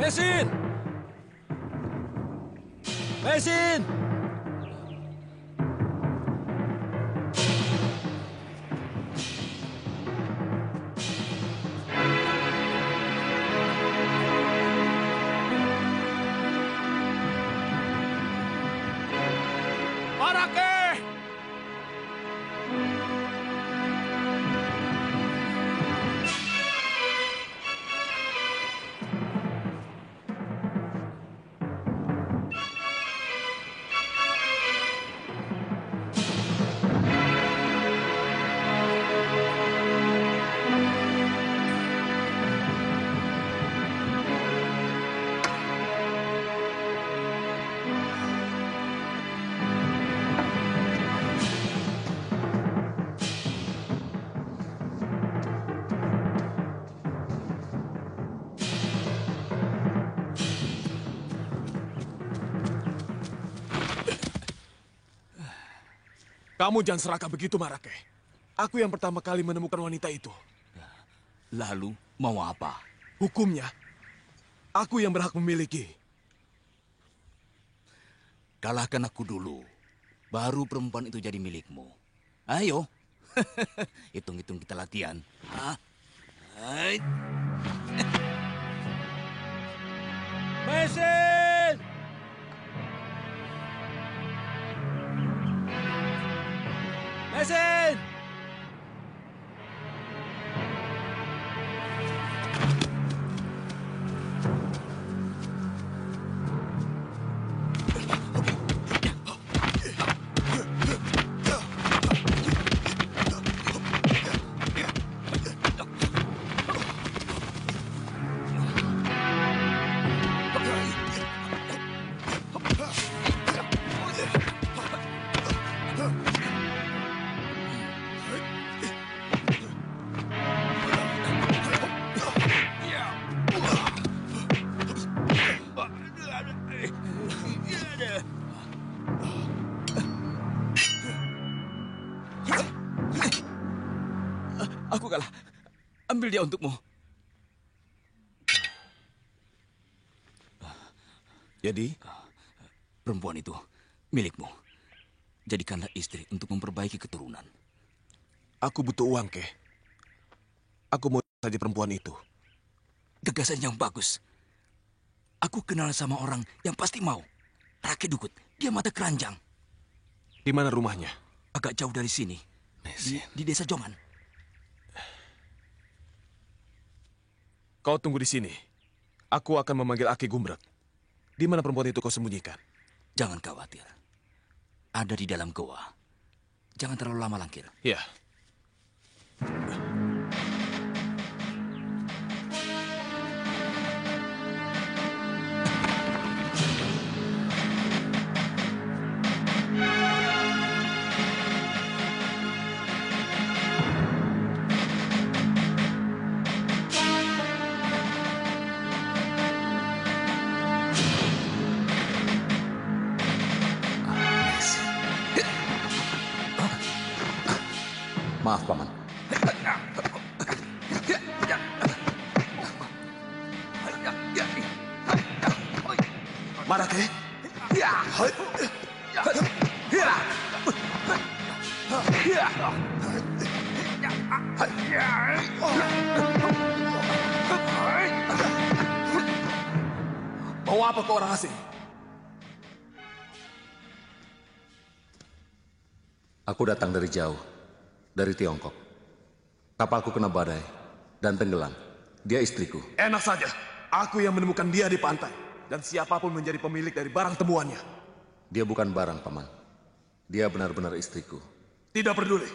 Mesin! Mesin! Marake! Kamu jangan serakah begitu, Marake. Aku yang pertama kali menemukan wanita itu. Lalu, mau apa? Hukumnya, aku yang berhak memiliki. Kalahkan aku dulu. Baru perempuan itu jadi milikmu. Ayo. Hitung-hitung kita latihan. Hah? Hai. Mesin! Mesin! Aku kalah. Ambil dia untukmu. Jadi, perempuan itu milikmu. Jadikanlah istri untuk memperbaiki keturunan. Aku butuh uang, Keh. Aku mau saja perempuan itu. Gagasan yang bagus. Aku kenal sama orang yang pasti mau. Rake Dukut, dia mata keranjang. Di mana rumahnya? Agak jauh dari sini. Di desa Jongan. Kau tunggu di sini. Aku akan memanggil Aki Gumbrek. Di mana perempuan itu kau sembunyikan? Jangan khawatir. Ada di dalam goa. Jangan terlalu lama langkir. Ya. Maaf, Paman. Marake? Mau apa kau orang asing? Aku datang dari jauh, dari Tiongkok. Kapalku kena badai dan tenggelam. Dia istriku. Enak saja. Aku yang menemukan dia di pantai. Dan siapapun menjadi pemilik dari barang temuannya. Dia bukan barang, Paman. Dia benar-benar istriku. Tidak peduli.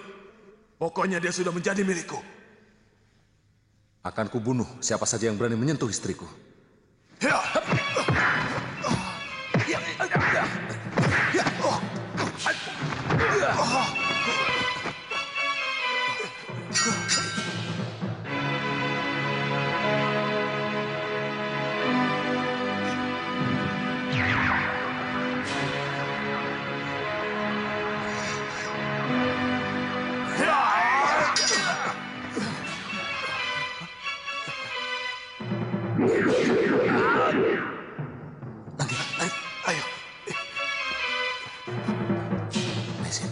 Pokoknya dia sudah menjadi milikku. Akan kubunuh siapa saja yang berani menyentuh istriku. Ya. Langkir, lari. Ayo. Mesin.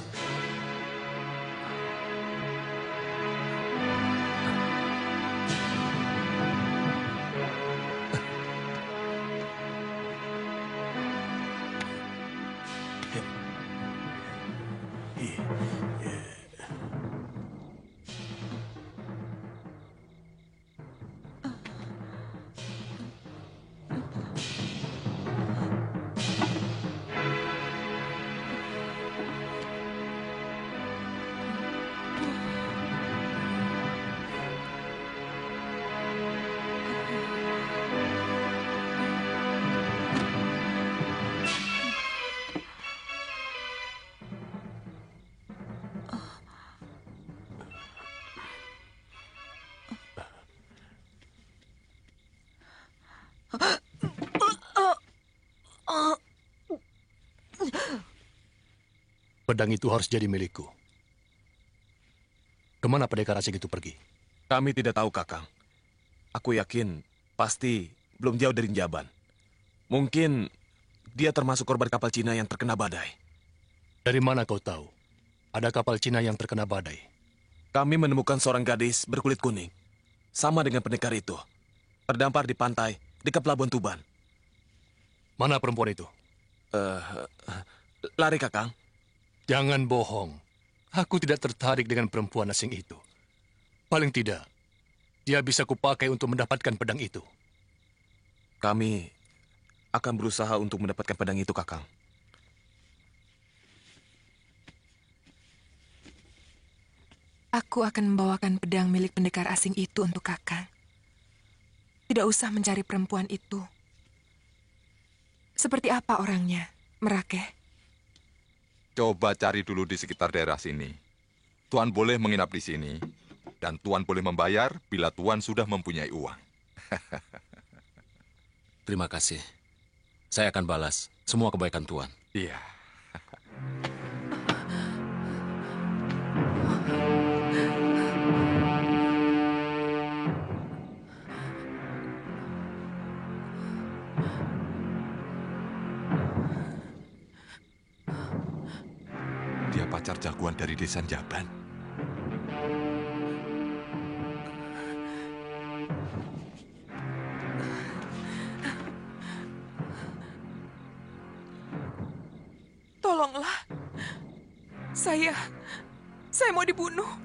Pedang itu harus jadi milikku. Kemana pendekar asing itu pergi? Kami tidak tahu, Kakang. Aku yakin pasti belum jauh dari Jaban. Mungkin dia termasuk korban kapal Cina yang terkena badai. Dari mana kau tahu? Ada kapal Cina yang terkena badai. Kami menemukan seorang gadis berkulit kuning. Sama dengan pendekar itu. Terdampar di pantai dekat Pelabuhan Tuban. Mana perempuan itu? Lari, Kakang. Jangan bohong. Aku tidak tertarik dengan perempuan asing itu. Paling tidak, dia bisa kupakai untuk mendapatkan pedang itu. Kami akan berusaha untuk mendapatkan pedang itu, Kakang. Aku akan membawakan pedang milik pendekar asing itu untuk Kakang. Tidak usah mencari perempuan itu. Seperti apa orangnya, Merake? Coba cari dulu di sekitar daerah sini. Tuan boleh menginap di sini, dan Tuan boleh membayar bila Tuan sudah mempunyai uang. Terima kasih. Saya akan balas semua kebaikan Tuan. Iya. jagoan dari desa Jaban. Tolonglah. Saya mau dibunuh.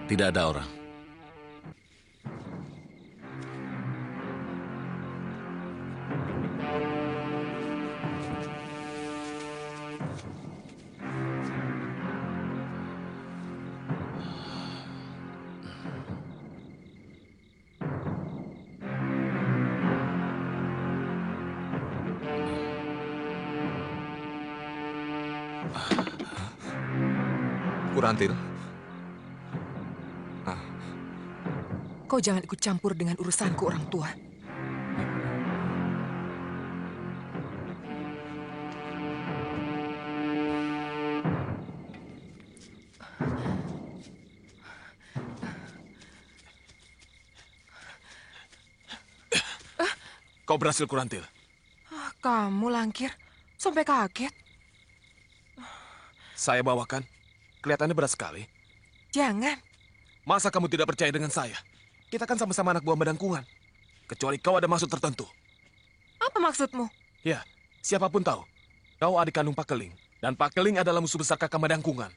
Tidak ada orang. Kurantil, Kau jangan ikut campur dengan urusanku, orang tua. Kau berhasil, Kurantil. Kamu, Langkir, sampai kaget. Saya bawakan. Kelihatannya berat sekali. Jangan. Masa kamu tidak percaya dengan saya? Kita kan sama-sama anak buah Medangkungan. Kecuali kau ada maksud tertentu. Apa maksudmu? Ya, siapapun tahu. Kau adik kandung Pak Keling. Dan Pak Keling adalah musuh besar Kakang Medangkungan.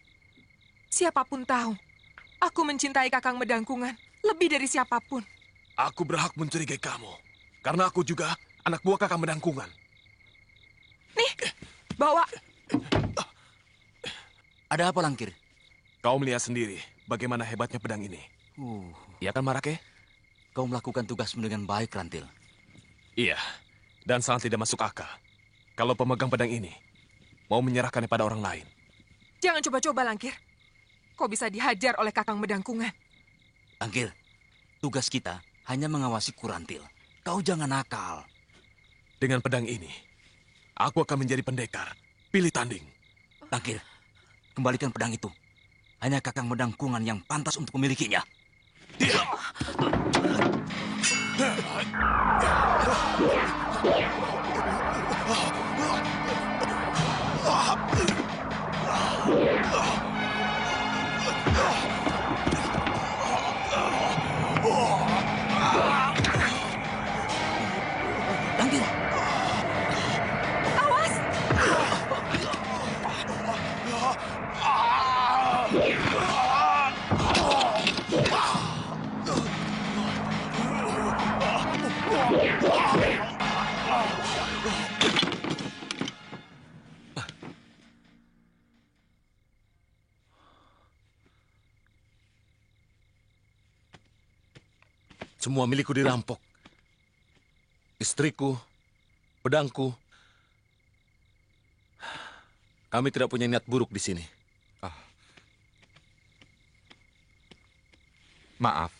Siapapun tahu. Aku mencintai Kakang Medangkungan lebih dari siapapun. Aku berhak mencurigai kamu. Karena aku juga anak buah Kakang Medangkungan. Nih, bawa. Ada apa, Langkir? Kau melihat sendiri bagaimana hebatnya pedang ini. Iya kan, Marake? Kau melakukan tugasmu dengan baik, Rantil. Iya, dan sangat tidak masuk akal. Kalau pemegang pedang ini mau menyerahkannya pada orang lain. Jangan coba-coba, Langkir. Kau bisa dihajar oleh Kakang Medangkungan. Langkir, tugas kita hanya mengawasi Kurantil. Kau jangan nakal. Dengan pedang ini, aku akan menjadi pendekar. Pilih tanding. Langkir, kembalikan pedang itu. Hanya Kakang Medangkungan yang pantas untuk memilikinya. Langkir! Awas! Semua milikku dirampok. Istriku, pedangku. Kami tidak punya niat buruk di sini. maaf.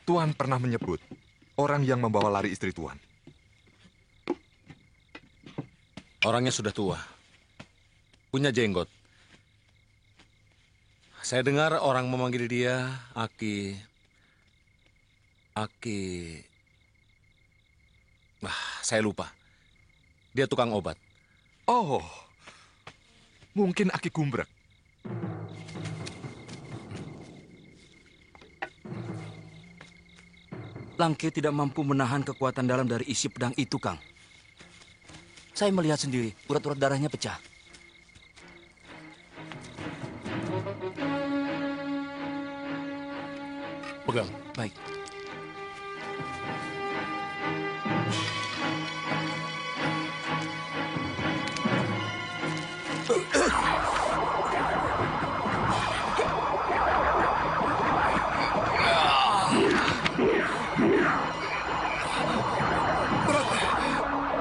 Tuan pernah menyebut orang yang membawa lari istri Tuan. Orangnya sudah tua. Punya jenggot. Saya dengar orang memanggil dia Aki. Saya lupa. Dia tukang obat. Oh, mungkin Aki Gumbrek. Langkir tidak mampu menahan kekuatan dalam dari isi pedang itu, Kang. Saya melihat sendiri, urat-urat darahnya pecah. Pegang. Baik.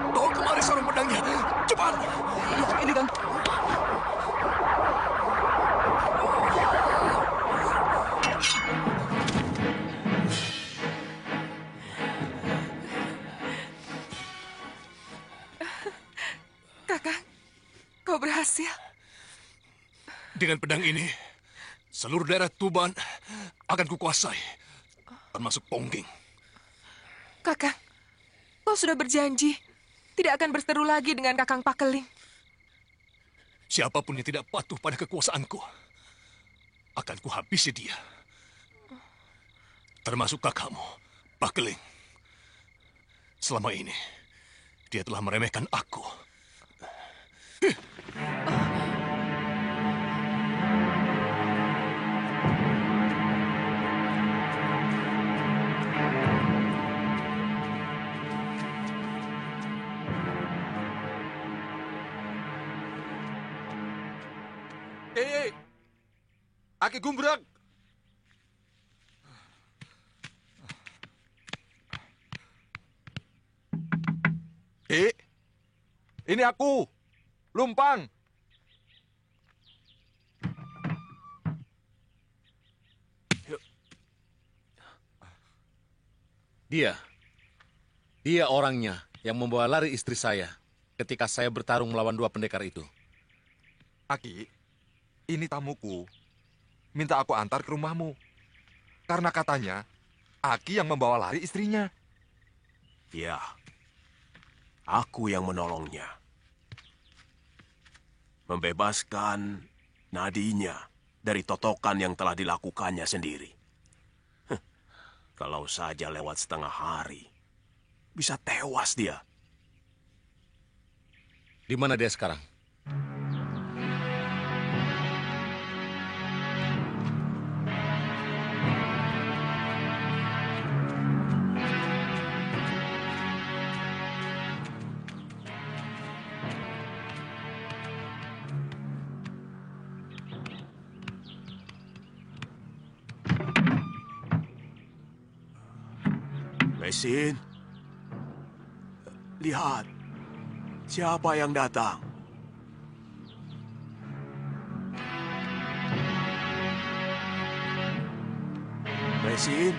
Bawa kemari sarung pedangnya. Cepat. Ini, Kang. berhasil. Dengan pedang ini, seluruh daerah Tuban akan kukuasai, termasuk Pongging. Kakang, kau sudah berjanji tidak akan berseteru lagi dengan Kakang Pakeling. Siapapun yang tidak patuh pada kekuasaanku, akan kuhabisi dia. Termasuk kakakmu, Pakeling. Selama ini, dia telah meremehkan aku. Aki Gumbrang! Ini aku, Lumpang. Dia orangnya yang membawa lari istri saya ketika saya bertarung melawan 2 pendekar itu. Aki, ini tamuku. Minta aku antar ke rumahmu. Karena katanya, Aki yang membawa lari istrinya. Ya, aku yang menolongnya. Membebaskan nadinya dari totokan yang telah dilakukannya sendiri. Kalau saja lewat setengah hari, bisa tewas dia. Di mana dia sekarang? Mesin, lihat, siapa yang datang? Mesin,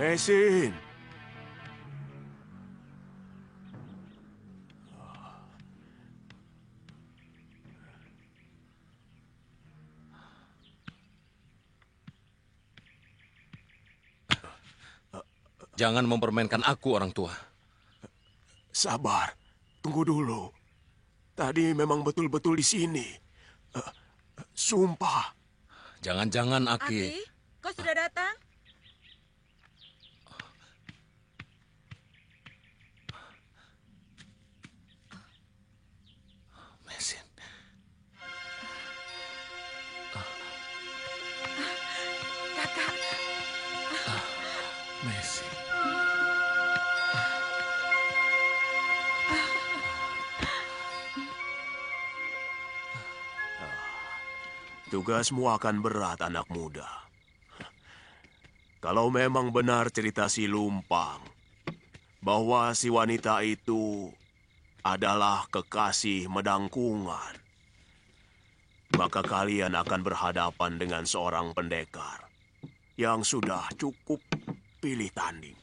Mesin. Jangan mempermainkan aku, orang tua. Sabar, tunggu dulu. Tadi memang betul-betul di sini. Sumpah. Jangan-jangan, Aki. Aki, kau sudah datang? Mesin. Kakak, Mesin. Tugasmu akan berat, anak muda. Kalau memang benar cerita si Lumpang, bahwa si wanita itu adalah kekasih Medangkungan, maka kalian akan berhadapan dengan seorang pendekar yang sudah cukup pilih tanding.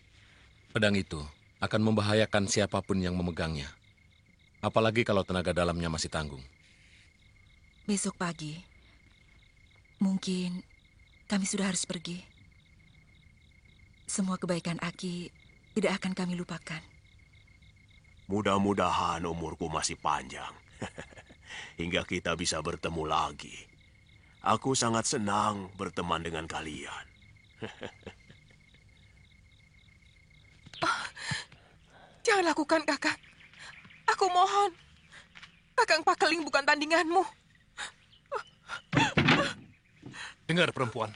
Pedang itu akan membahayakan siapapun yang memegangnya. Apalagi kalau tenaga dalamnya masih tanggung. Besok pagi, mungkin kami sudah harus pergi. Semua kebaikan Aki tidak akan kami lupakan. Mudah-mudahan umurku masih panjang. Hingga kita bisa bertemu lagi. Aku sangat senang berteman dengan kalian. jangan lakukan, Kakang. Aku mohon. Kakang Pakeling bukan tandinganmu. Dengar, perempuan.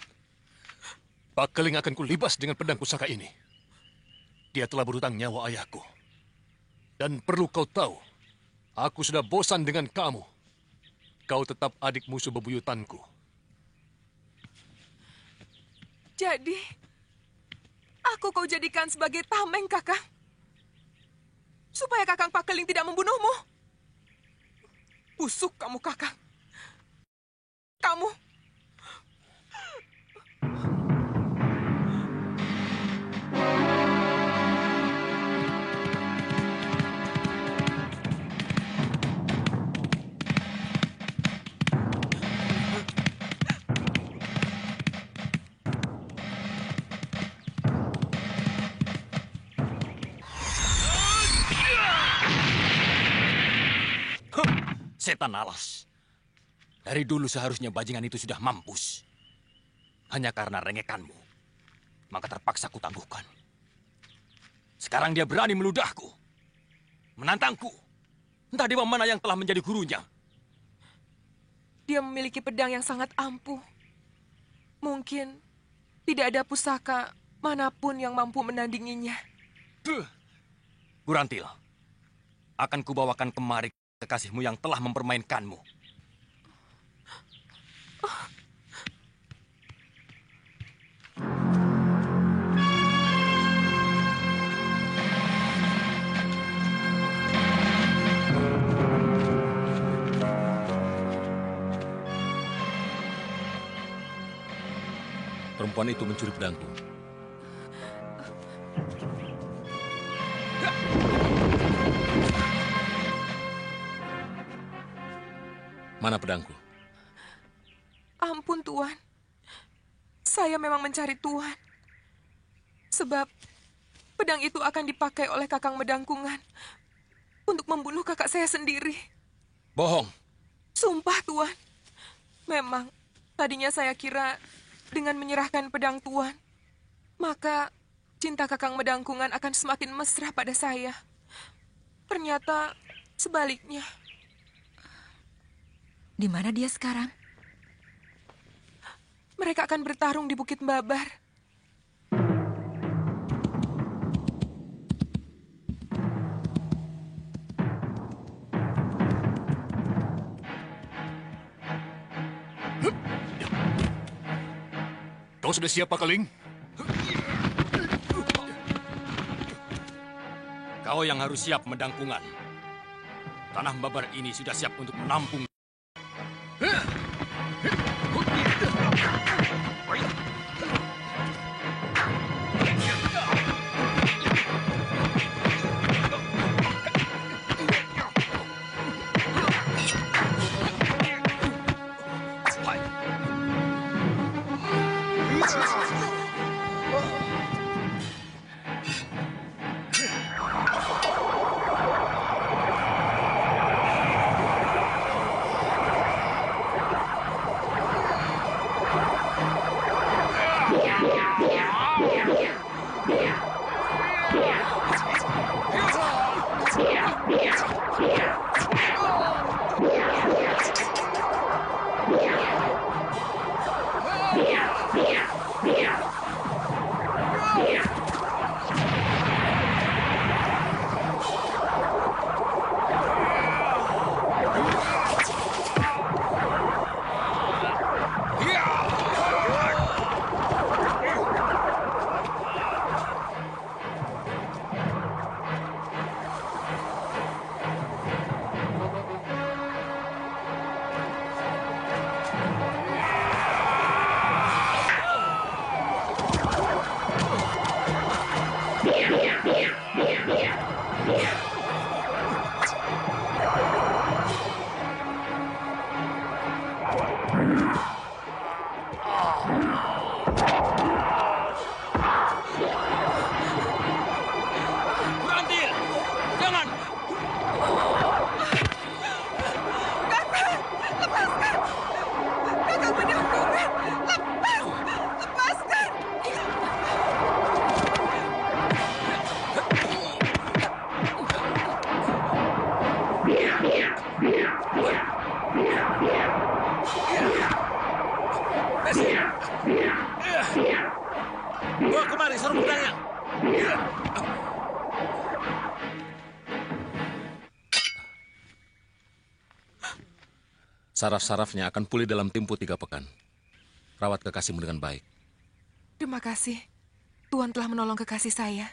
Pakeling akan kulibas dengan pedang pusaka ini. Dia telah berhutang nyawa ayahku. Dan perlu kau tahu, aku sudah bosan dengan kamu. Kau tetap adik musuh bebuyutanku. Jadi, aku kau jadikan sebagai tameng, Kakang. Supaya Kakang Pakeling tidak membunuhmu. Busuk kamu, Kakang. Kamu. Setan alas. Dari dulu seharusnya bajingan itu sudah mampus. Hanya karena rengekanmu, maka terpaksa kutangguhkan. Sekarang dia berani meludahku, menantangku. Entah dewa mana yang telah menjadi gurunya. Dia memiliki pedang yang sangat ampuh. Mungkin tidak ada pusaka manapun yang mampu menandinginya. Gurantil, akan kubawakan kemari kekasihmu yang telah mempermainkanmu. Perempuan itu mencuri pedangku. Mana pedangku? Ampun, Tuan. Saya memang mencari Tuan. Sebab pedang itu akan dipakai oleh Kakang Medangkungan untuk membunuh kakak saya sendiri. Bohong. Sumpah, Tuan. Memang, tadinya saya kira dengan menyerahkan pedang Tuan, maka cinta Kakang Medangkungan akan semakin mesra pada saya. Ternyata sebaliknya. Di mana dia sekarang? Mereka akan bertarung di Bukit Babar. Kau sudah siap, Pakeling? Kau yang harus siap, Medangkungan. Tanah Babar ini sudah siap untuk menampung. Gurantil, jangan! Kakang Medangkungan, lepas! Lepaskan! Bawa kemari sarung pedangnya. Saraf-sarafnya akan pulih dalam tempo 3 pekan. Rawat kekasihmu dengan baik. Terima kasih. Tuan telah menolong kekasih saya.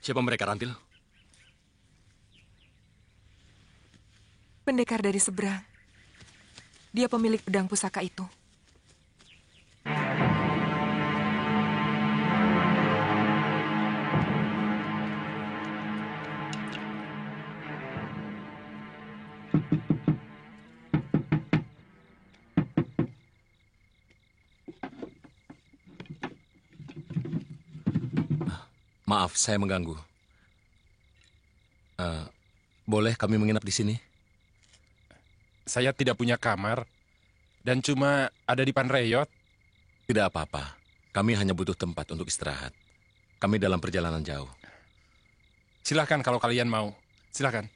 Siapa mereka, Rantil? Pendekar dari seberang. Dia pemilik pedang pusaka itu. Maaf, saya mengganggu. Boleh kami menginap di sini? Saya tidak punya kamar dan cuma ada di Panreyot. Tidak apa-apa. Kami hanya butuh tempat untuk istirahat. Kami dalam perjalanan jauh. Silahkan kalau kalian mau. Silahkan.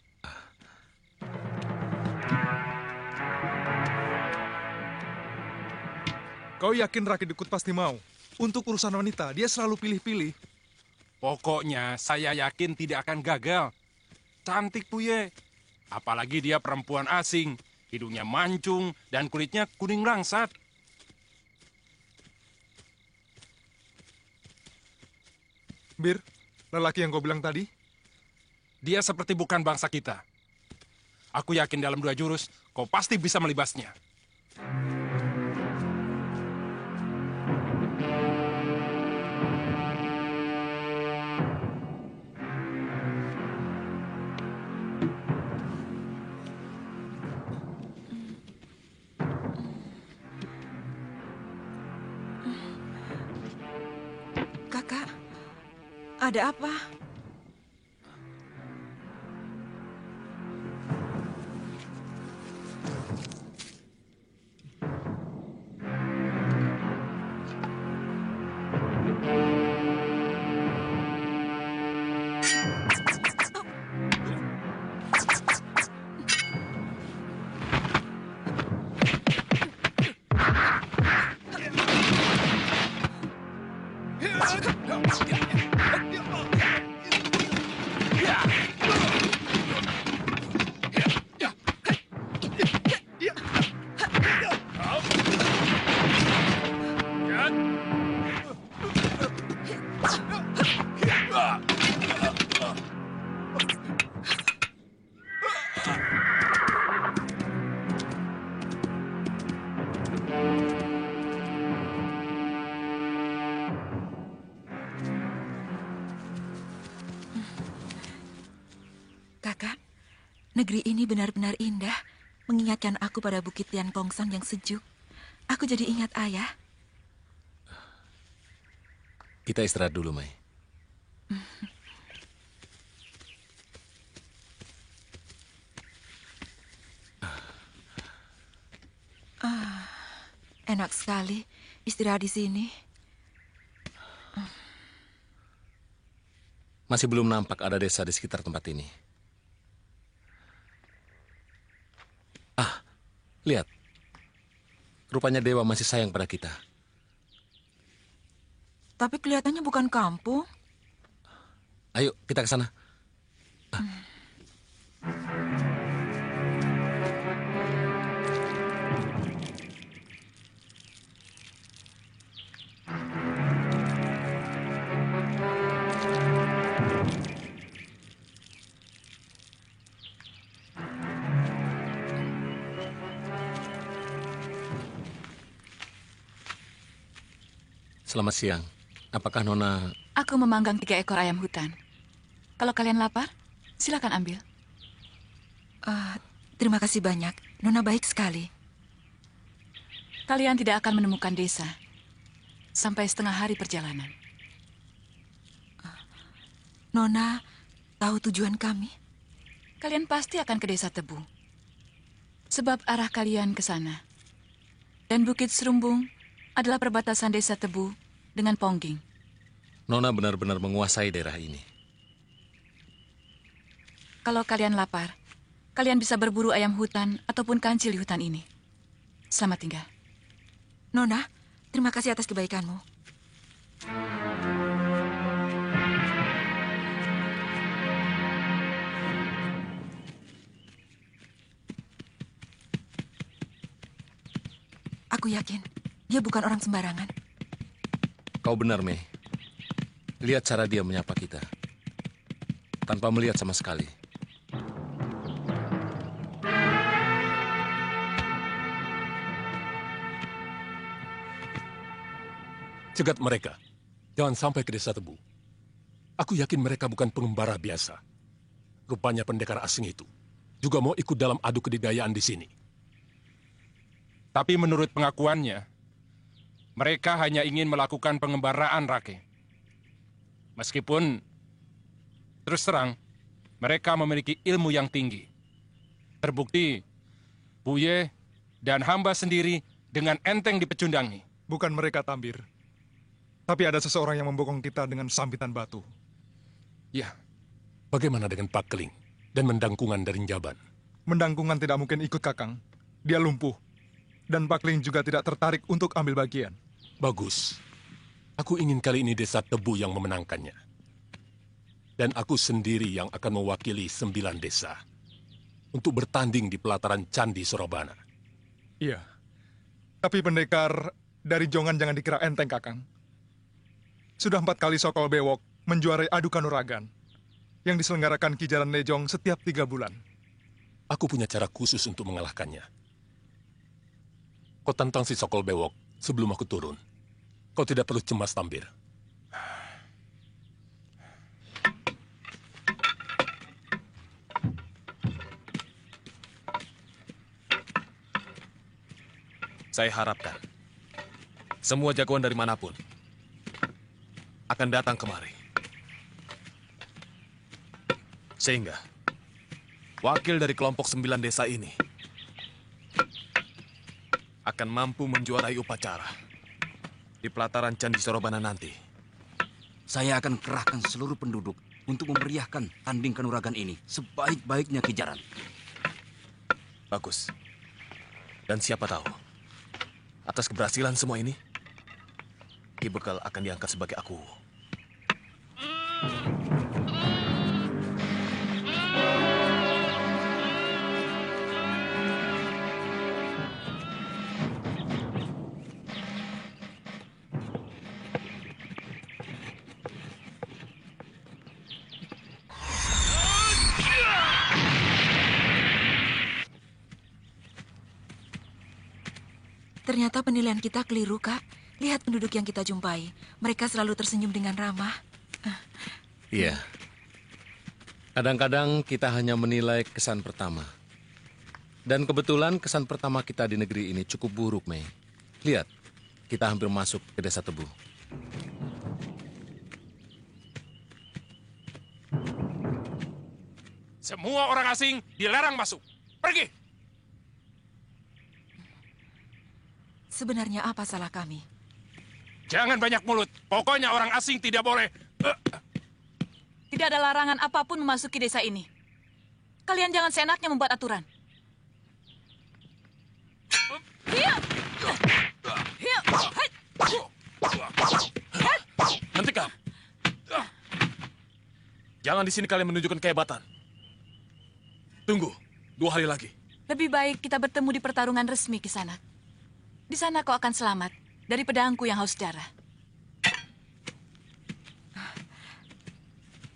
Kau yakin Raki Dukut pasti mau? Untuk urusan wanita, dia selalu pilih-pilih. Pokoknya saya yakin tidak akan gagal. Cantik Puye. Apalagi dia perempuan asing. Hidungnya mancung dan kulitnya kuning rangsat. Bir, lelaki yang kau bilang tadi? Dia seperti bukan bangsa kita. Aku yakin dalam 2 jurus, kau pasti bisa melibasnya. Kakak, ada apa? Kakak, negeri ini benar-benar indah, mengingatkan aku pada Bukit Tian Pongsang yang sejuk. Aku jadi ingat ayah. Kita istirahat dulu, Mai. Enak sekali istirahat di sini. Masih belum nampak ada desa di sekitar tempat ini. Lihat. Rupanya dewa masih sayang pada kita. Tapi kelihatannya bukan kampung. Ayo, kita ke sana. Selamat siang. Apakah Nona... Aku memanggang 3 ekor ayam hutan. Kalau kalian lapar, silakan ambil. Terima kasih banyak. Nona baik sekali. Kalian tidak akan menemukan desa sampai setengah hari perjalanan. Nona tahu tujuan kami? Kalian pasti akan ke desa Tebu. Sebab arah kalian ke sana. Dan Bukit Serumbung adalah perbatasan desa Tebu dengan Pongging. Nona benar-benar menguasai daerah ini. Kalau kalian lapar, kalian bisa berburu ayam hutan ataupun kancil di hutan ini. Selamat tinggal. Nona, terima kasih atas kebaikanmu. Aku yakin dia bukan orang sembarangan. Kau benar, Mei. Lihat cara dia menyapa kita. Tanpa melihat sama sekali. Cegat mereka. Jangan sampai ke desa Tebu. Aku yakin mereka bukan pengembara biasa. Rupanya pendekar asing itu juga mau ikut dalam adu kedidayaan di sini. Tapi menurut pengakuannya, mereka hanya ingin melakukan pengembaraan, Rake. Meskipun, terus terang, mereka memiliki ilmu yang tinggi. Terbukti, Buye dan hamba sendiri dengan enteng dipecundangi. Bukan mereka, Tambir. Tapi ada seseorang yang membokong kita dengan sambitan batu. Ya, bagaimana dengan Pak Keling dan Mendangkungan dari Jaban? Mendangkungan tidak mungkin ikut, Kakang. Dia lumpuh. Dan Pak Ling juga tidak tertarik untuk ambil bagian. Bagus. Aku ingin kali ini Desa Tebu yang memenangkannya. Dan aku sendiri yang akan mewakili 9 desa untuk bertanding di pelataran Candi Sorobana. Iya. Tapi pendekar dari Jongan jangan dikira enteng, Kakang. Sudah 4 kali Sokol Bewok menjuarai adu kanuragan yang diselenggarakan Ki Jaran Lejong setiap 3 bulan. Aku punya cara khusus untuk mengalahkannya. Kau tantang si Sokol Bewok sebelum aku turun. Kau tidak perlu cemas, Tambir. Saya harapkan semua jagoan dari manapun akan datang kemari. Sehingga wakil dari kelompok 9 desa ini akan mampu menjuarai upacara di pelataran Candi Sorobana nanti. Saya akan kerahkan seluruh penduduk untuk memeriahkan tanding kanuragan ini sebaik-baiknya, Ki Jaran. Bagus. Dan siapa tahu, atas keberhasilan semua ini, Ki Bekal akan diangkat sebagai aku. Ternyata penilaian kita keliru, Kak. Lihat penduduk yang kita jumpai. Mereka selalu tersenyum dengan ramah. Iya. Kadang-kadang kita hanya menilai kesan pertama. Dan kebetulan kesan pertama kita di negeri ini cukup buruk, Mei. Lihat, kita hampir masuk ke Desa Tebu. Semua orang asing dilarang masuk. Pergi! Sebenarnya apa salah kami? Jangan banyak mulut. Pokoknya orang asing tidak boleh. Tidak ada larangan apapun memasuki desa ini. Kalian jangan seenaknya membuat aturan. Hentikan! Jangan di sini kalian menunjukkan kehebatan. Tunggu, 2 hari lagi. Lebih baik kita bertemu di pertarungan resmi, Kisanak. Di sana kau akan selamat dari pedangku yang haus darah.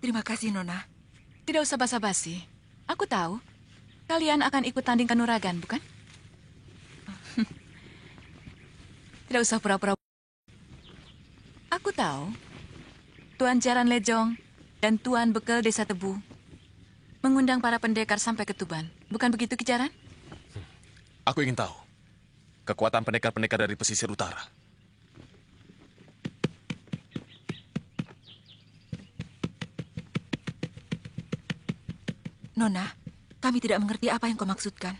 Terima kasih, Nona. Tidak usah basa-basi. Aku tahu. Kalian akan ikut tanding kanuragan, bukan? Tidak usah pura-pura. Aku tahu. Tuan Jaran Lejong dan Tuan Bekal Desa Tebu mengundang para pendekar sampai ke Tuban. Bukan begitu, Ki Jaran? Aku ingin tahu kekuatan pendekar-pendekar dari pesisir utara. Nona, kami tidak mengerti apa yang kau maksudkan.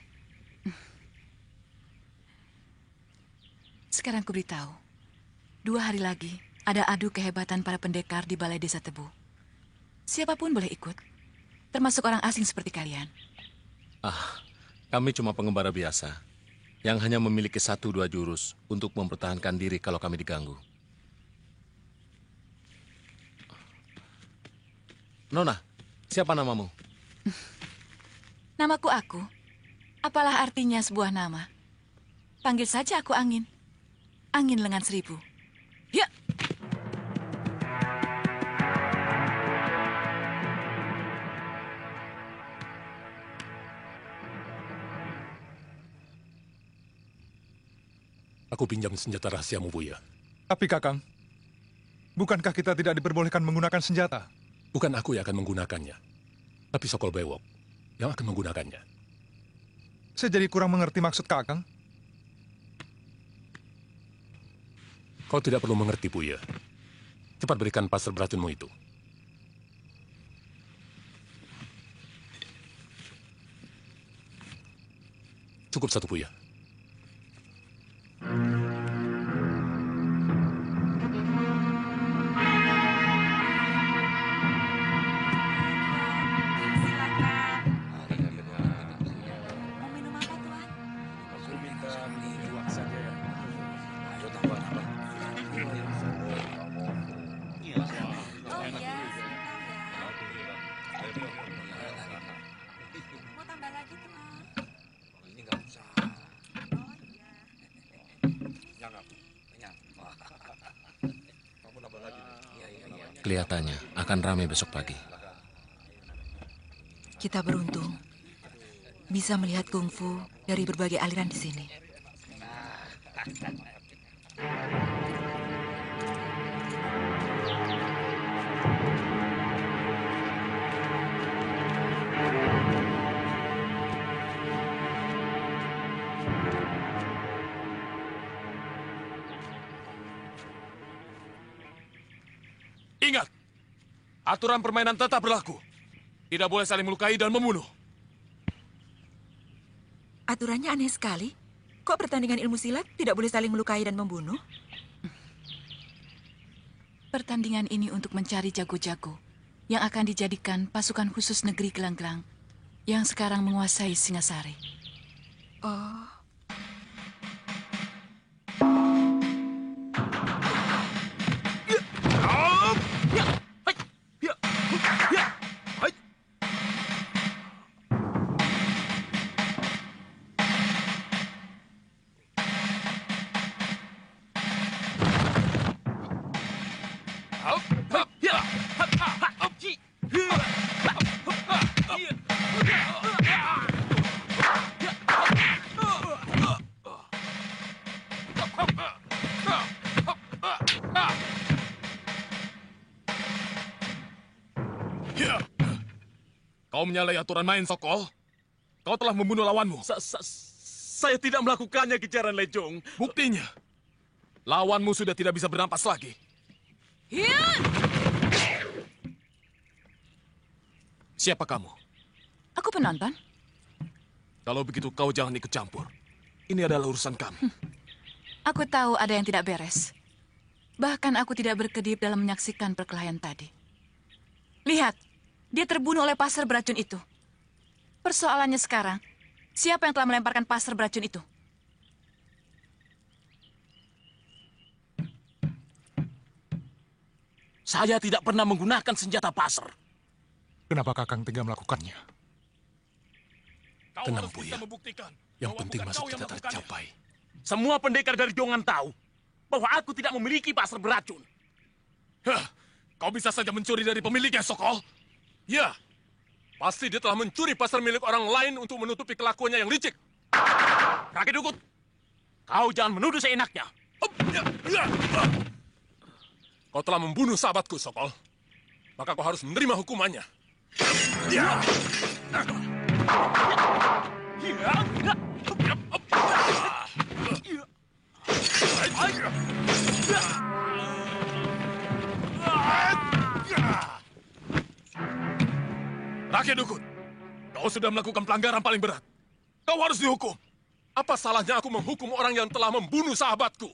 Sekarang ku beritahu. 2 hari lagi ada adu kehebatan para pendekar di Balai Desa Tebu. Siapapun boleh ikut, termasuk orang asing seperti kalian. Kami cuma pengembara biasa yang hanya memiliki 1-2 jurus untuk mempertahankan diri kalau kami diganggu. Nona, siapa namamu? Namaku Aku. Apalah artinya sebuah nama? Panggil saja aku Angin. Angin lengan 1000. Ya! Aku pinjam senjata rahasiamu, Buya. Tapi, Kakang, bukankah kita tidak diperbolehkan menggunakan senjata? Bukan aku yang akan menggunakannya, tapi Sokol Bewok yang akan menggunakannya. Saya jadi kurang mengerti maksud Kakang. Kau tidak perlu mengerti, Buya. Cepat berikan pasir beracunmu itu. Cukup satu, Buya. Kelihatannya akan ramai besok pagi. Kita beruntung bisa melihat kungfu dari berbagai aliran di sini. Ingat, aturan permainan tetap berlaku. Tidak boleh saling melukai dan membunuh. Aturannya aneh sekali. Kok pertandingan ilmu silat tidak boleh saling melukai dan membunuh? Pertandingan ini untuk mencari jago-jago yang akan dijadikan pasukan khusus negeri Gelanggelang yang sekarang menguasai Singasari. Oh. Kau menyalahi aturan main, Sokol. Kau telah membunuh lawanmu. Saya tidak melakukannya, Kijaran Lejong. Buktinya, lawanmu sudah tidak bisa bernapas lagi. Siapa kamu? Aku penonton. Kalau begitu kau jangan ikut campur. Ini adalah urusan kami. Aku tahu ada yang tidak beres. Bahkan aku tidak berkedip dalam menyaksikan perkelahian tadi. Lihat, dia terbunuh oleh pasar beracun itu. Persoalannya sekarang, siapa yang telah melemparkan pasar beracun itu? Saya tidak pernah menggunakan senjata pasar. Kenapa Kakang tega melakukannya? Tenang, Buya. Yang penting masuk kita tercapai. Semua pendekar dari Jongan tahu bahwa aku tidak memiliki pasar beracun. Kau bisa saja mencuri dari pemiliknya, Sokol. Ya, pasti dia telah mencuri pasar milik orang lain untuk menutupi kelakuannya yang licik. Kakek Dukut, kau jangan menuduh seenaknya. Kau telah membunuh sahabatku, Sokol. Maka kau harus menerima hukumannya. Kakek Dukut, kau sudah melakukan pelanggaran paling berat. Kau harus dihukum. Apa salahnya aku menghukum orang yang telah membunuh sahabatku?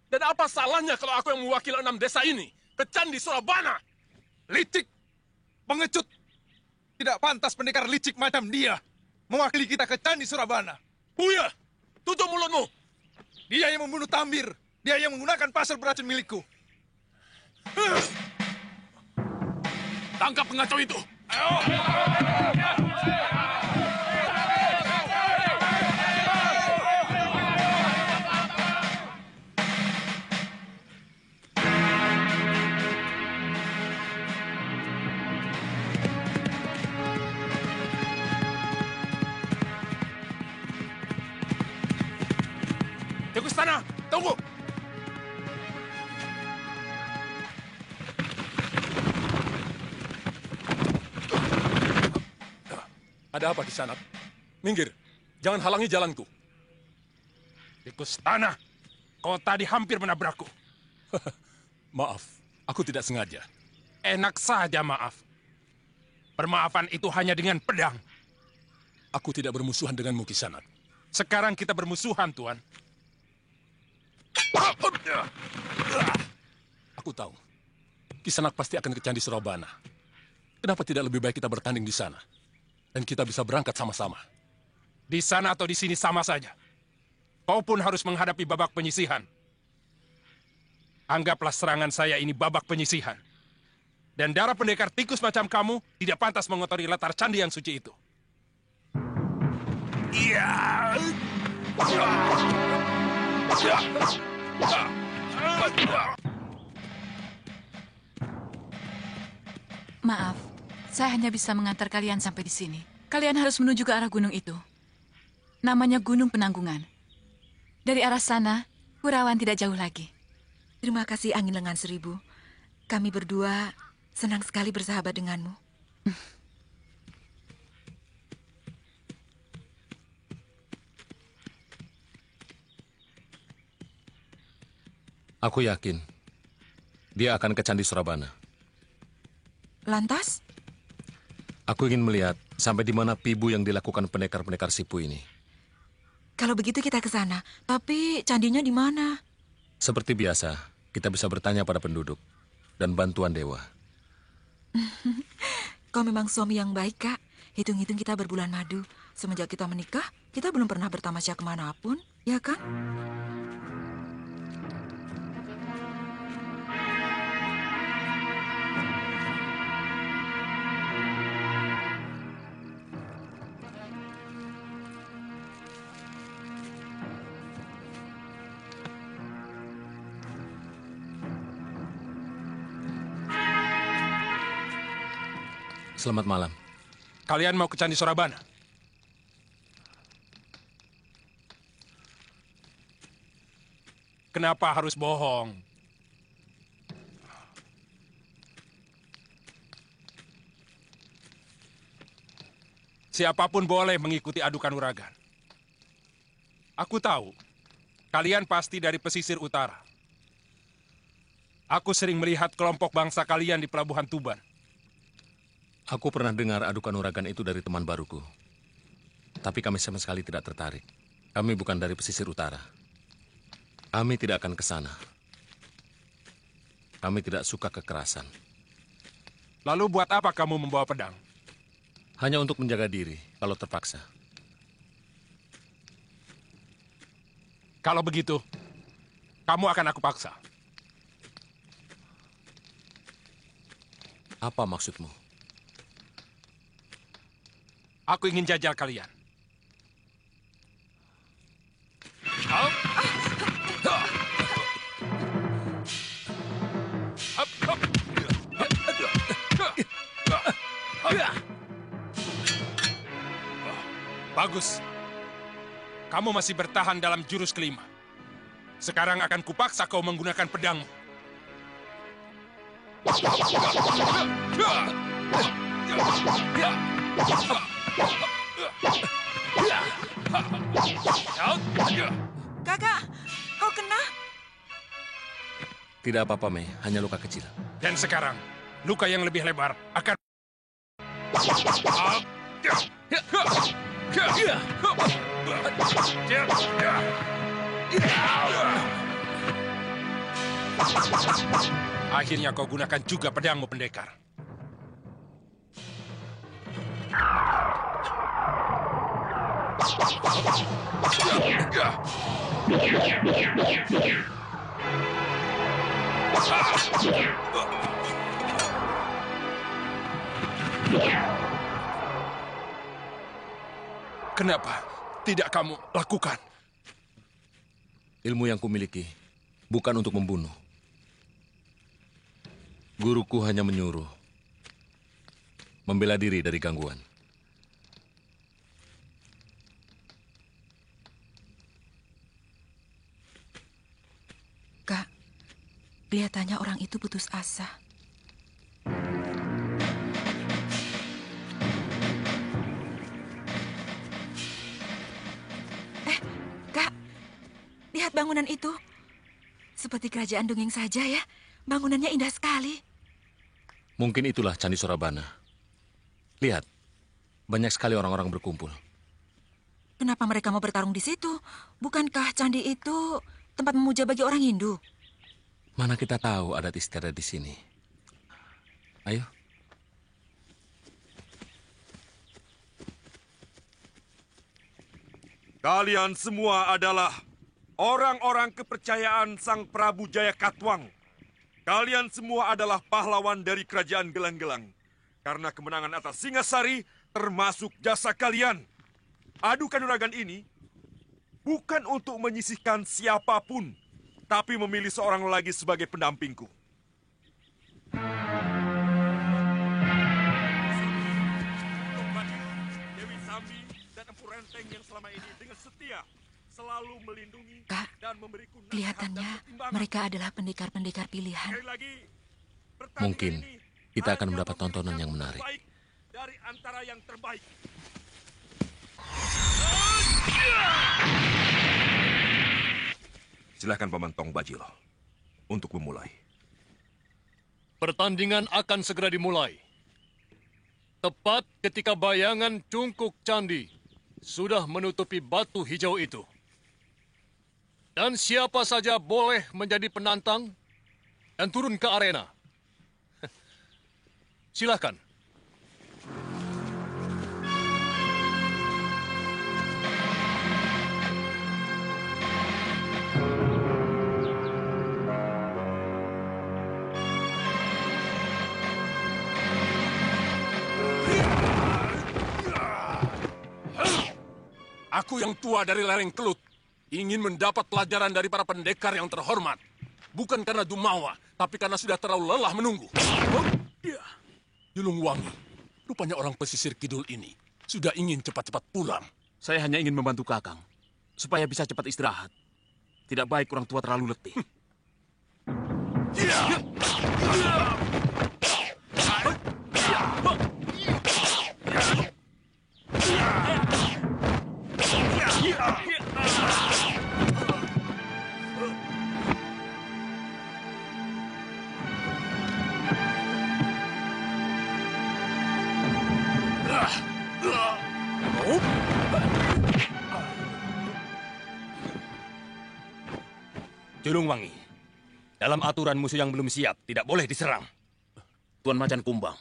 Dan apa salahnya kalau aku yang mewakili 6 desa ini ke Candi Surabana? Licik! Pengecut! Tidak pantas pendekar licik macam dia mewakili kita ke Candi Surabana. Buya! Tutup mulutmu! Dia yang membunuh Tambir. Dia yang menggunakan pasar beracun milikku. Tangkap pengacau itu! Jago Istana, tunggu! Ada apa di sana? Minggir, jangan halangi jalanku. Tikus tanah, kau tadi hampir menabrakku. Maaf, aku tidak sengaja. Enak saja maaf. Permaafan itu hanya dengan pedang. Aku tidak bermusuhan denganmu, Kisanat. Sekarang kita bermusuhan, Tuan. Aku tahu. Kisanak pasti akan ke Candi Surabana. Kenapa tidak lebih baik kita bertanding di sana? Dan kita bisa berangkat sama-sama. Di sana atau di sini sama saja. Kau pun harus menghadapi babak penyisihan. Anggaplah serangan saya ini babak penyisihan. Dan darah pendekar tikus macam kamu tidak pantas mengotori latar candi yang suci itu. Maaf, saya hanya bisa mengantar kalian sampai di sini. Kalian harus menuju ke arah gunung itu. Namanya Gunung Penanggungan. Dari arah sana, Kurawan tidak jauh lagi. Terima kasih Angin Lengan Seribu. Kami berdua senang sekali bersahabat denganmu. Aku yakin dia akan ke Candi Surabana. Lantas? Aku ingin melihat sampai di mana pibu yang dilakukan pendekar-pendekar Sipu ini. Kalau begitu kita ke sana. Tapi candinya di mana? Seperti biasa, kita bisa bertanya pada penduduk dan bantuan dewa. Kau memang suami yang baik, Kak. Hitung-hitung kita berbulan madu. Semenjak kita menikah, kita belum pernah bertamasya kemanapun, ya kan? Selamat malam. Kalian mau ke Candi Surabana? Kenapa harus bohong? Siapapun boleh mengikuti adu kanuragan. Aku tahu, kalian pasti dari pesisir utara. Aku sering melihat kelompok bangsa kalian di Pelabuhan Tuban. Aku pernah dengar adu kanuragan itu dari teman baruku. Tapi kami sama sekali tidak tertarik. Kami bukan dari pesisir utara. Kami tidak akan ke sana. Kami tidak suka kekerasan. Lalu buat apa kamu membawa pedang? Hanya untuk menjaga diri kalau terpaksa. Kalau begitu, kamu akan aku paksa. Apa maksudmu? Aku ingin jajal kalian. Bagus. Kamu masih bertahan dalam jurus kelima. Sekarang akan kupaksa kau menggunakan pedangmu. Kakak, kau kena? Tidak apa-apa, Mei. Hanya luka kecil. Dan sekarang, luka yang lebih lebar akan... Akhirnya kau gunakan juga pedangmu, pendekar. Kenapa tidak kamu lakukan? Ilmu yang kumiliki bukan untuk membunuh. Guruku hanya menyuruh membela diri dari gangguan. Kak, kelihatannya orang itu putus asa. Kak, lihat bangunan itu. Seperti kerajaan dongeng saja ya. Bangunannya indah sekali. Mungkin itulah Candi Surabana. Lihat, banyak sekali orang-orang berkumpul. Kenapa mereka mau bertarung di situ? Bukankah candi itu tempat memuja bagi orang Hindu? Mana kita tahu adat istiadat di sini. Ayo. Kalian semua adalah orang-orang kepercayaan Sang Prabu Jayakatwang. Kalian semua adalah pahlawan dari kerajaan Gelang-Gelang. Karena kemenangan atas Singasari termasuk jasa kalian. Adu kanuragan ini bukan untuk menyisihkan siapapun, tapi memilih seorang lagi sebagai pendampingku. Dewi Sambi dan Empu Renteng yang selama ini dengan setia selalu melindungi dan memberiku nasihat. Kelihatannya mereka adalah pendekar-pendekar pilihan. Mungkin kita akan mendapat tontonan yang menarik. Dari antara yang terbaik. Silahkan Paman Tong Bajil untuk memulai. Pertandingan akan segera dimulai. Tepat ketika bayangan cungkuk candi sudah menutupi batu hijau itu. Dan siapa saja boleh menjadi penantang dan turun ke arena. Silakan. Aku yang tua dari lereng Kelut ingin mendapat pelajaran dari para pendekar yang terhormat. Bukan karena Dumawa, tapi karena sudah terlalu lelah menunggu. Julung Wangi, rupanya orang pesisir kidul ini sudah ingin cepat-cepat pulang. Saya hanya ingin membantu Kakang, supaya bisa cepat istirahat. Tidak baik orang tua terlalu letih. Julung Wangi, dalam aturan musuh yang belum siap tidak boleh diserang. Tuan Macan Kumbang,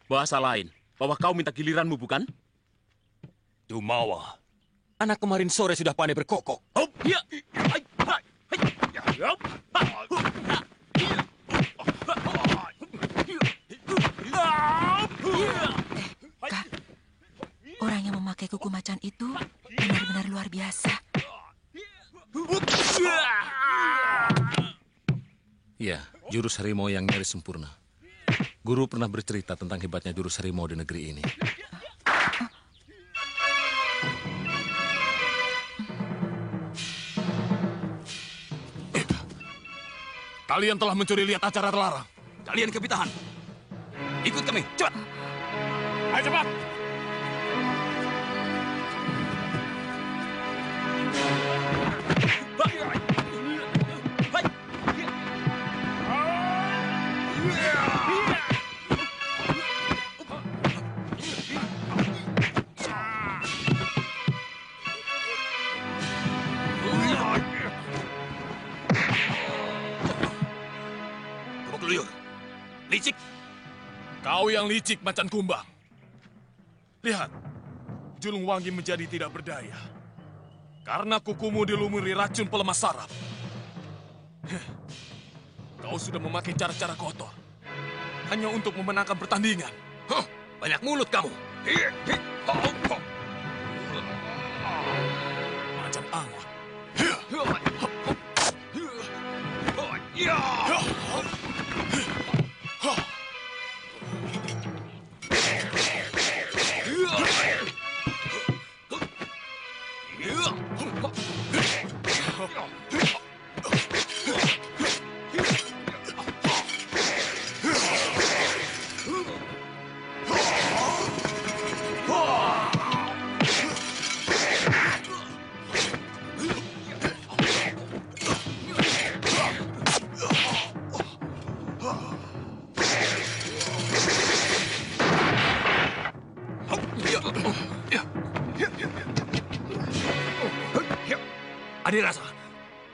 bahasa lain bahwa kau minta giliranmu, bukan? Dumawa, anak kemarin sore sudah pandai berkokok. Kak, orang yang memakai kuku macan itu benar-benar luar biasa. Ya, jurus harimau yang nyaris sempurna. Guru pernah bercerita tentang hebatnya jurus harimau di negeri ini. Kalian telah mencuri lihat acara terlarang. Kalian kebitahan. Ikut kami, cepat. Ayo cepat. Licik. Kau yang licik, Macan Kumbang. Lihat, Julung Wangi menjadi tidak berdaya. Karena kukumu dilumuri racun pelemah saraf. Kau sudah memakai cara-cara kotor. Hanya untuk memenangkan pertandingan. Banyak mulut kamu. Macan angin.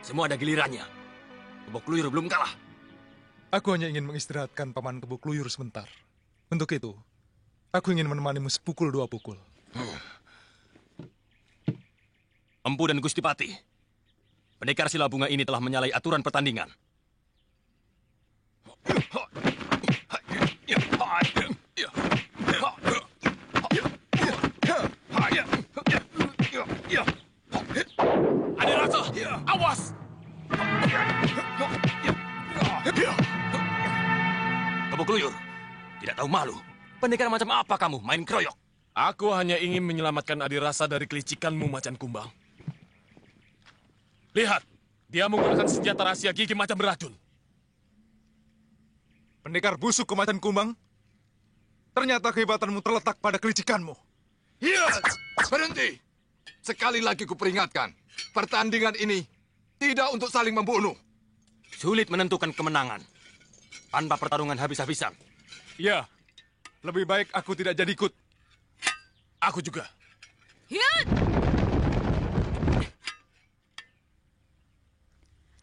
Semua ada gilirannya. Kebok Luyur belum kalah. Aku hanya ingin mengistirahatkan Paman Kebok Luyur sebentar. Untuk itu, aku ingin menemanimu sepukul dua pukul. Empu dan Gustipati, pendekar Silabunga ini telah menyalahi aturan pertandingan. Adirasa, awas! Kebok Luyur, tidak tahu malu. Pendekar macam apa kamu main keroyok? Aku hanya ingin menyelamatkan Adirasa dari kelicikanmu, Macan Kumbang. Lihat, dia menggunakan senjata rahasia gigi macan beracun. Pendekar busuk ke Macan Kumbang, ternyata kehebatanmu terletak pada kelicikanmu. Iya, berhenti. Sekali lagi kuperingatkan, pertandingan ini tidak untuk saling membunuh. Sulit menentukan kemenangan tanpa pertarungan habis-habisan. Ya, lebih baik aku tidak jadi ikut. Aku juga. Hiat!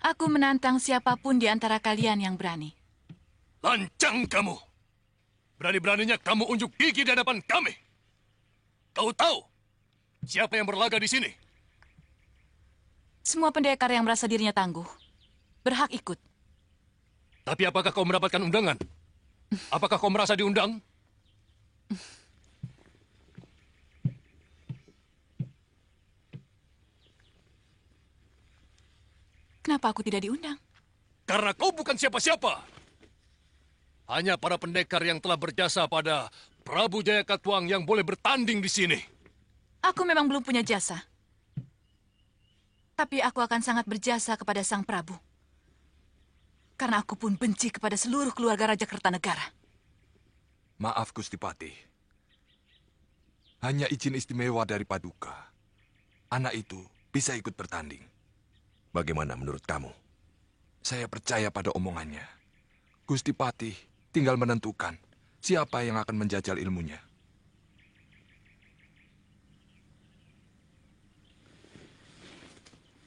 Aku menantang siapapun di antara kalian yang berani. Lancang kamu. Berani-beraninya kamu unjuk gigi di hadapan kami. Kau tahu siapa yang berlaga di sini? Semua pendekar yang merasa dirinya tangguh berhak ikut. Tapi apakah kau mendapatkan undangan? Apakah kau merasa diundang? Kenapa aku tidak diundang? Karena kau bukan siapa-siapa. Hanya para pendekar yang telah berjasa pada Prabu Jaya Katuang yang boleh bertanding di sini. Aku memang belum punya jasa. Tapi aku akan sangat berjasa kepada Sang Prabu. Karena aku pun benci kepada seluruh keluarga Raja Kertanegara. Maaf, Gustipati. Hanya izin istimewa dari Paduka. Anak itu bisa ikut bertanding. Bagaimana menurut kamu? Saya percaya pada omongannya. Gustipati tinggal menentukan siapa yang akan menjajal ilmunya.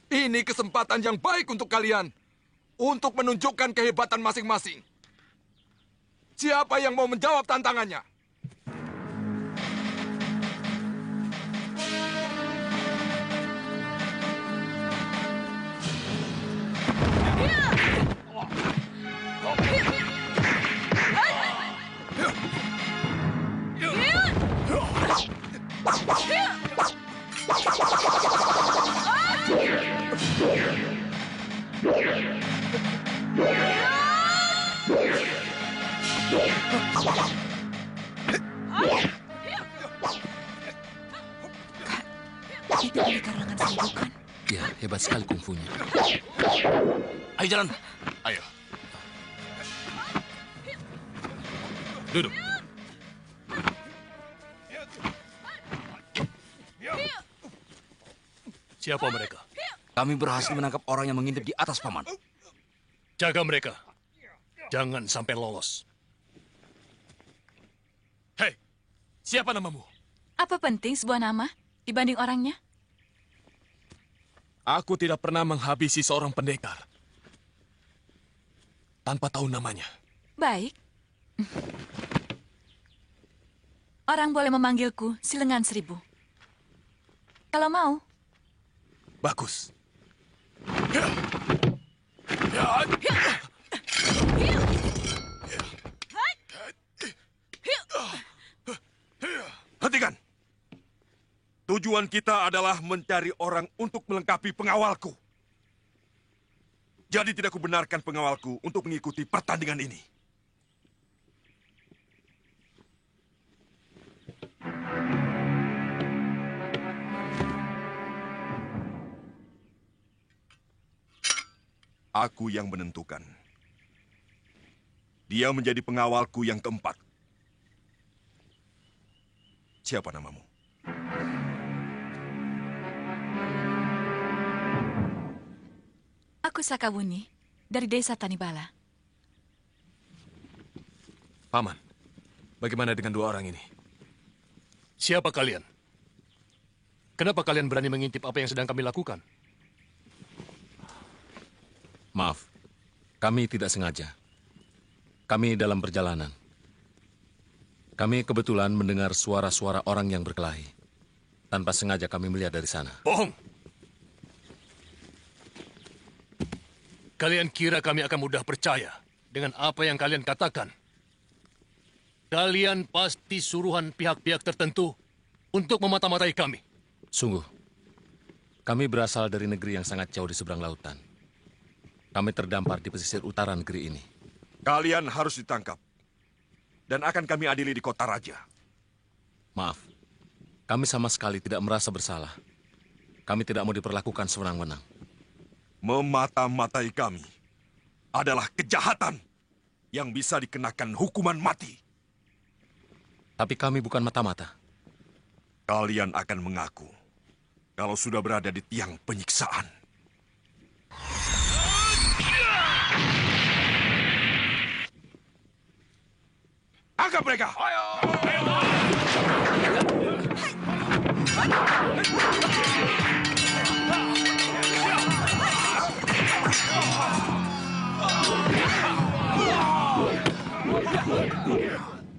Ini kesempatan yang baik untuk kalian. Untuk menunjukkan kehebatan masing-masing. Siapa yang mau menjawab tantangannya? Itu pendekar lengan seribu kan? Ya, hebat sekali kungfunya. Ayo jalan. Ayo. Duduk. Siapa mereka? Kami berhasil menangkap orang yang mengintip di atas, Paman. Jaga mereka. Jangan sampai lolos. Hei, siapa namamu? Apa penting sebuah nama dibanding orangnya? Aku tidak pernah menghabisi seorang pendekar tanpa tahu namanya. Baik. Orang boleh memanggilku si lengan seribu. Kalau mau. Bagus. Hentikan. Tujuan kita adalah mencari orang untuk melengkapi pengawalku. Jadi tidak kubenarkan pengawalku untuk mengikuti pertandingan ini. Aku yang menentukan. Dia menjadi pengawalku yang keempat. Siapa namamu? Aku Sakawuni dari desa Tanibala. Paman, bagaimana dengan dua orang ini? Siapa kalian? Kenapa kalian berani mengintip apa yang sedang kami lakukan? Maaf, kami tidak sengaja. Kami dalam perjalanan. Kami kebetulan mendengar suara-suara orang yang berkelahi. Tanpa sengaja kami melihat dari sana. Bohong! Kalian kira kami akan mudah percaya dengan apa yang kalian katakan? Kalian pasti suruhan pihak-pihak tertentu untuk memata-matai kami. Sungguh, kami berasal dari negeri yang sangat jauh di seberang lautan. Kami terdampar di pesisir utara negeri ini. Kalian harus ditangkap. Dan akan kami adili di kota raja. Maaf, kami sama sekali tidak merasa bersalah. Kami tidak mau diperlakukan sewenang-wenang. Memata-matai kami adalah kejahatan yang bisa dikenakan hukuman mati. Tapi kami bukan mata-mata. Kalian akan mengaku kalau sudah berada di tiang penyiksaan. Angkat mereka!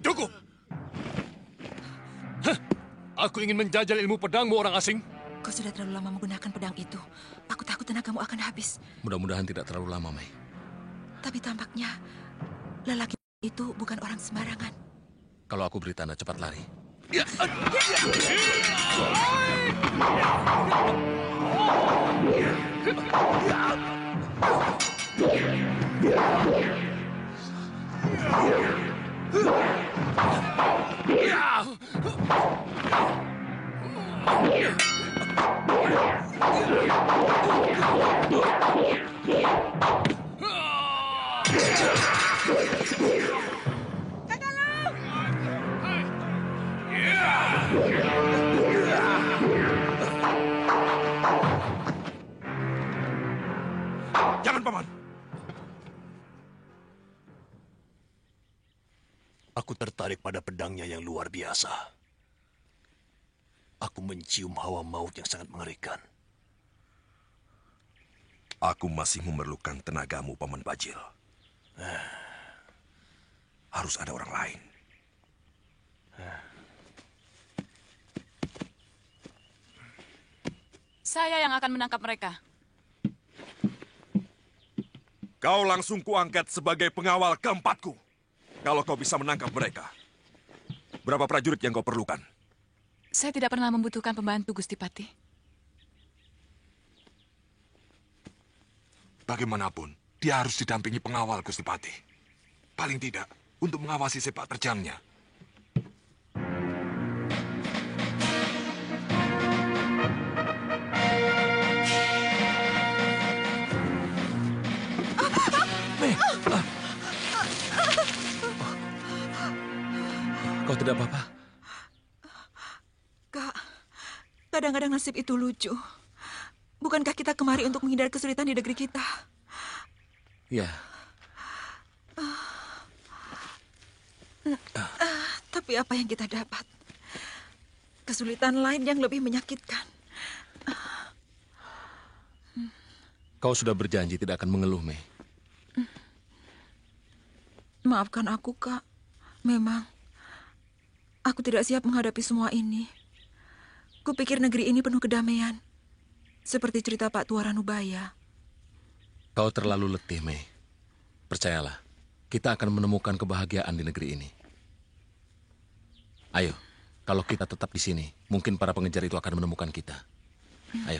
Cukup! Hah? Aku ingin menjajal ilmu pedangmu, orang asing. Kau sudah terlalu lama menggunakan pedang itu. Aku takut tenagamu akan habis. Mudah-mudahan tidak terlalu lama, Mei. Tapi tampaknya lelaki itu bukan orang sembarangan. Kalau aku beri tanda, cepat lari. Jangan, Paman. Aku tertarik pada pedangnya yang luar biasa. Aku mencium hawa maut yang sangat mengerikan. Aku masih memerlukan tenagamu, Paman Bajil. Harus ada orang lain. Saya yang akan menangkap mereka. Kau langsung kuangkat sebagai pengawal keempatku. Kalau kau bisa menangkap mereka. Berapa prajurit yang kau perlukan? Saya tidak pernah membutuhkan pembantu, Gusti Patih. Bagaimanapun, dia harus didampingi pengawal, Gusti Patih. Paling tidak, untuk mengawasi sepak terjangnya. Kau tidak apa-apa? Kak, kadang-kadang nasib itu lucu. Bukankah kita kemari untuk menghindari kesulitan di negeri kita? Ya. Tapi apa yang kita dapat? Kesulitan lain yang lebih menyakitkan. Kau sudah berjanji tidak akan mengeluh, Mei. Maafkan aku, Kak. Memang, aku tidak siap menghadapi semua ini. Kupikir negeri ini penuh kedamaian. Seperti cerita Pak Tua Ranubaya. Kau terlalu letih, Mei. Percayalah, kita akan menemukan kebahagiaan di negeri ini. Ayo, kalau kita tetap di sini, mungkin para pengejar itu akan menemukan kita. Ayo.